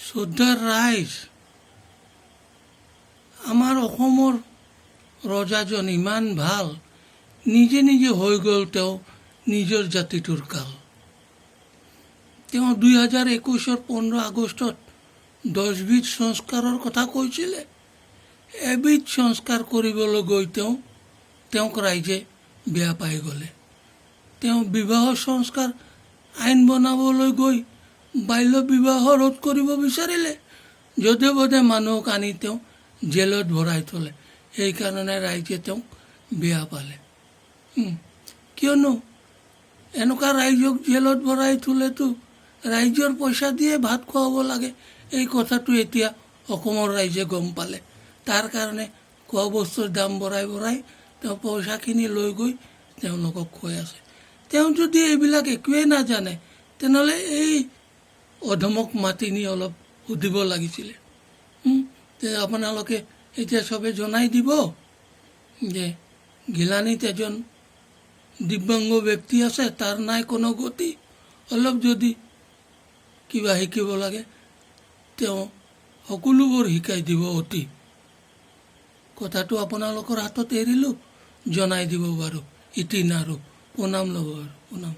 শ্ৰদ্ধাৰ ৰাইজ, আমাৰ অসমৰ ৰজাজন ইমান ভাল, নিজে নিজে হৈ গ'ল তেওঁ নিজৰ জাতিটোৰ কাল। তেওঁ 2021 15 আগষ্টত 10বিধ সংস্কাৰৰ কথা কৈছিলে। এবিধ সংস্কাৰ কৰিবলৈ গৈ তেওঁক ৰাইজে বেয়া পাই গ'লে। তেওঁ বিবাহ সংস্কাৰ আইন বনাবলৈ গৈ বাল্য বিবাহ ৰোধ কৰিব বিচাৰিলে। যধে বধে মানুহক আনি তেওঁ জেলত ভৰাই থ'লে। সেইকাৰণে ৰাইজে তেওঁক বেয়া পালে। কিয়নো এনেকুৱা ৰাইজক জেলত ভৰাই থ'লেতো ৰাইজৰ পইচা দিয়ে ভাত খুৱাব লাগে। এই কথাটো এতিয়া অসমৰ ৰাইজে গম পালে। তাৰ কাৰণে খোৱা বস্তুৰ দাম বঢ়াই তেওঁ পইচাখিনি লৈ গৈ তেওঁলোকক খুৱাই আছে। তেওঁ যদি এইবিলাক একোৱেই নাজানে, তেনেহ'লে এই অধমক মাতি নি অলপ সুধিব লাগিছিলে। আপোনালোকে এতিয়া চবে জনাই দিব যে গিলানীত এজন দিব্যাংগ ব্যক্তি আছে, তাৰ নাই কোনো গতি। অলপ যদি কিবা শিকিব লাগে তেওঁ সকলোবোৰ শিকাই দিব অতি। কথাটো আপোনালোকৰ হাতত এৰিলোঁ, জনাই দিব বাৰু। ইতি নাৰু প্ৰণাম ল'ব আৰু প্ৰণাম।